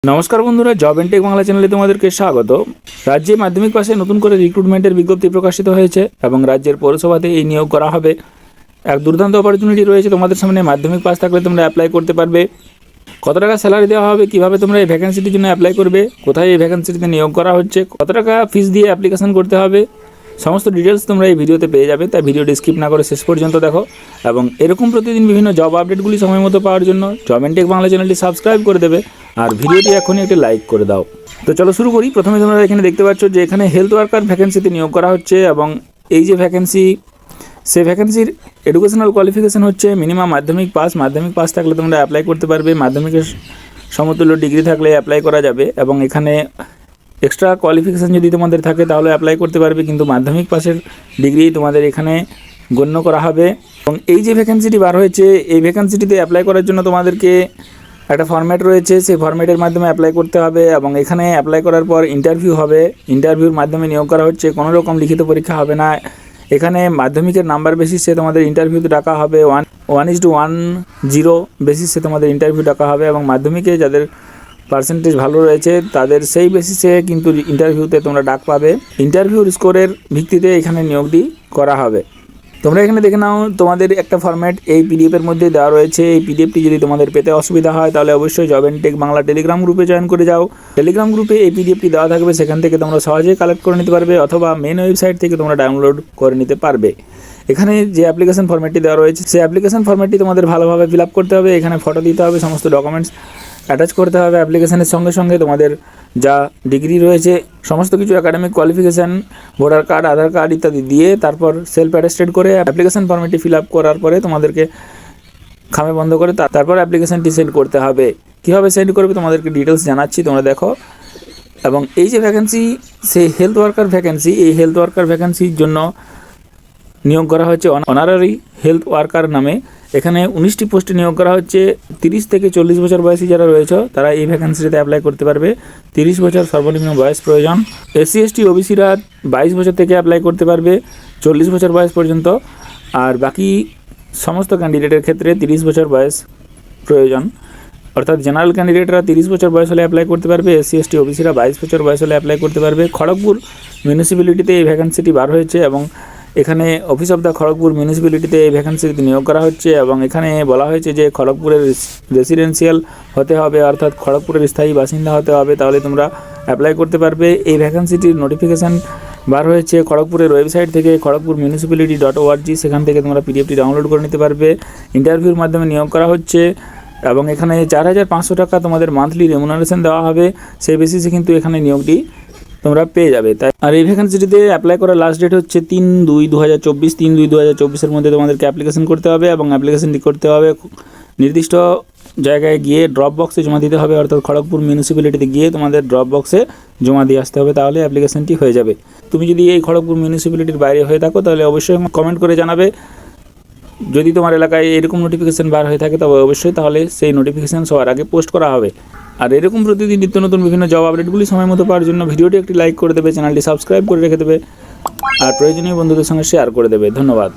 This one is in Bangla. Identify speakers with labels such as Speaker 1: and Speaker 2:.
Speaker 1: নমস্কার বন্ধুরা, জব এন্ড টেক বাংলা চ্যানেলে তোমাদেরকে স্বাগত। রাজ্যে মাধ্যমিক পাশে নতুন করে রিক্রুটমেন্টের বিজ্ঞপ্তি প্রকাশিত হয়েছে এবং রাজ্যের পৌরসভাতে এই নিয়োগ করা হবে। এক দুর্দান্ত অপরচুনিটি রয়েছে তোমাদের সামনে। মাধ্যমিক পাস থাকলে তোমরা অ্যাপ্লাই করতে পারবে। কত টাকা স্যালারি দেওয়া হবে, কীভাবে তোমরা এই ভ্যাকেন্সিটির জন্য অ্যাপ্লাই করবে, কোথায় এই ভ্যাকেন্সিটিতে নিয়োগ করা হচ্ছে, কত টাকা ফিস দিয়ে অ্যাপ্লিকেশন করতে হবে, সমস্ত ডিটেলস তোমরা এই ভিডিওতে পেয়ে যাবে। তাই ভিডিওটি স্কিপ না করে শেষ পর্যন্ত দেখো এবং এরকম প্রতিদিন বিভিন্ন জব আপডেটগুলি সময় মতো পাওয়ার জন্য জব এন্ড টেক বাংলা চ্যানেলটি সাবস্ক্রাইব করে দেবে আর ভিডিওটি এখনই একটি লাইক করে দাও। তো চলো শুরু করি। প্রথমে তোমরা এখানে দেখতে পাচ্ছ যে এখানে হেলথ ওয়ার্কার ভ্যাকেন্সিতে নিয়োগ করা হচ্ছে এবং এই যে ভ্যাকেন্সি, সেই ভ্যাকেন্সির এডুকেশনাল কোয়ালিফিকেশান হচ্ছে মিনিমাম মাধ্যমিক পাস থাকলে তোমরা অ্যাপ্লাই করতে পারবে। মাধ্যমিকের সমতুল্য ডিগ্রি থাকলে অ্যাপ্লাই করা যাবে এবং এখানে এক্সট্রা কোয়ালিফিকেশান যদি তোমাদের থাকে তাহলে অ্যাপ্লাই করতে পারবে, কিন্তু মাধ্যমিক পাসের ডিগ্রি তোমাদের এখানে গণ্য করা হবে। এবং এই যে ভ্যাকেন্সিটি বার হয়েছে, এই ভ্যাকেন্সিটিতে অ্যাপ্লাই করার জন্য তোমাদেরকে একটা ফরম্যাট রয়েছে, সেই ফরম্যাটের মাধ্যমে অ্যাপ্লাই করতে হবে এবং এখানে অ্যাপ্লাই করার পর ইন্টারভিউ হবে। ইন্টারভিউর মাধ্যমে নিয়োগ করা হচ্ছে, কোনো রকম লিখিত পরীক্ষা হবে না। এখানে মাধ্যমিকের নাম্বার বেসিসে তোমাদের ইন্টারভিউতে ডাকা হবে, 1:10 বেসিসে তোমাদের ইন্টারভিউ ডাকা হবে এবং মাধ্যমিকে যাদের পার্সেন্টেজ ভালো রয়েছে তাদের সেই বেসিসে কিন্তু ইন্টারভিউতে তোমরা ডাক পাবে। ইন্টারভিউর স্কোরের ভিত্তিতে এখানে নিয়োগটি করা হবে। তোমরা এখানে দেখে নাও, তোমাদের একটা ফরম্যাট এই পিডিএফের মধ্যে দেওয়া রয়েছে। এই পিডিএফটি যদি তোমাদের পেতে অসুবিধা হয় তাহলে অবশ্যই job and tech Bangla telegram গ্রুপে জয়েন করে যাও। টেলিগ্রাম গ্রুপে এই পিডিএফটি দেওয়া থাকবে, সেখান থেকে তোমরা সহজেই কালেক্ট করে নিতে পারবে অথবা মেন ওয়েবসাইট থেকে তোমরা ডাউনলোড করে নিতে পারবে। এখানে যে অ্যাপ্লিকেশন ফরম্যাটটি দেওয়া রয়েছে সেই অ্যাপ্লিকেশন ফরম্যাটটি তোমাদের ভালোভাবে ফিল আপ করতে হবে। এখানে ফটো দিতে হবে, সমস্ত ডকুমেন্টস অ্যাটাচ করতে হবে। অ্যাপ্লিকেশনের সঙ্গে সঙ্গে তোমাদের যা ডিগ্রি রয়েছে সমস্ত কিছু, একাডেমিক কোয়ালিফিকেশান, ভোটার কার্ড, আধার কার্ড ইত্যাদি দিয়ে তারপর সেলফ অ্যাটেস্টেড করে অ্যাপ্লিকেশন ফর্মেটটি ফিল আপ করার পরে তোমাদেরকে খামে বন্ধ করে তারপর অ্যাপ্লিকেশানটি সেন্ড করতে হবে। কীভাবে সেন্ড করবে তোমাদেরকে ডিটেলস জানাচ্ছি, তোমরা দেখো। এবং এই যে ভ্যাকেন্সি, সেই হেলথ ওয়ার্কার ভ্যাকেন্সি, এই হেলথ ওয়ার্কার ভ্যাকেন্সির জন্য নিয়োগ করা হচ্ছে অনারারি হেলথ ওয়ার্কার নামে। এখানে 19টি পোস্টে নিয়োগ করা হচ্ছে। 30 থেকে 40 বছর বয়সী যারা রয়েছে তারা এই ভ্যাকেন্সিতে অ্যাপ্লাই করতে পারবে। 30 বছর সর্বনিম্ন বয়স প্রয়োজন। SC ST OBCরা 22 বছর থেকে অ্যাপ্লাই করতে পারবে 40 বছর বয়স পর্যন্ত। আর বাকি সমস্ত ক্যান্ডিডেটের ক্ষেত্রে 30 বছর বয়স প্রয়োজন, অর্থাৎ জেনারেল ক্যান্ডিডেটরা 30 বছর বয়স হলে অ্যাপ্লাই করতে পারবে। SC ST OBCরা 22 বছর বয়স হলে অ্যাপ্লাই করতে পারবে। খড়গপুর মিউনিসিপ্যালিটিতে এই ভ্যাকেন্সিটি বার হয়েছে এবং এখানে অফিস অফ দ্য খড়গপুর মিউনিসিপ্যালিটিতে এই ভ্যাকেন্সিতে নিয়োগ করা হচ্ছে এবং এখানে বলা হয়েছে যে খড়গপুরের রেসিডেন্সিয়াল হতে হবে, অর্থাৎ খড়গপুরের স্থায়ী বাসিন্দা হতে হবে, তাহলে তোমরা অ্যাপ্লাই করতে পারবে। এই ভ্যাকেন্সিটির নোটিফিকেশান বার হয়েছে খড়গপুরের ওয়েবসাইট থেকে, খড়গপুরmunicipality.org, সেখান থেকে তোমরা পিডিএফটি ডাউনলোড করে নিতে পারবে। ইন্টারভিউর মাধ্যমে নিয়োগ করা হচ্ছে এবং এখানে 4500 টাকা তোমাদের মান্থলি রেমুনারেশন দেওয়া হবে। সেই বেসিসে কিন্তু এখানে নিয়োগটি তোমরা পেয়ে যাবে। তাই আর এই ভ্যাকেন্সিটিতে অ্যাপ্লাই করার লাস্ট ডেট হচ্ছে 3/2/2024। 3/2/2024-এর মধ্যে তোমাদেরকে অ্যাপ্লিকেশন করতে হবে এবং অ্যাপ্লিকেশনটি করতে হবে নির্দিষ্ট জায়গায় গিয়ে ড্রপ বক্সে জমা দিতে হবে, অর্থাৎ খড়গপুর মিউনিসিপ্যালিটিতে গিয়ে তোমাদের ড্রপ বক্সে জমা দিয়ে আসতে হবে, তাহলে অ্যাপ্লিকেশনটি হয়ে যাবে। তুমি যদি এই খড়গপুর মিউনিসিপ্যালিটির বাইরে হয়ে থাকো তাহলে অবশ্যই কমেন্ট করে জানাবে। যদি তোমার এলাকায় এরকম নোটিফিকেশান বার হয়ে থাকে তবে অবশ্যই তাহলে সেই নোটিফিকেশান সবার আগে পোস্ট করা হবে। আর এরকম প্রতিদিন নিত্য নতুন বিভিন্ন জব আপডেটগুলি সময় মতো পাওয়ার জন্য ভিডিওটি একটি লাইক করে দেবে, চ্যানেলটি সাবস্ক্রাইব করে রেখে দেবে আর প্রয়োজনীয় বন্ধুদের সঙ্গে শেয়ার করে দেবে। ধন্যবাদ।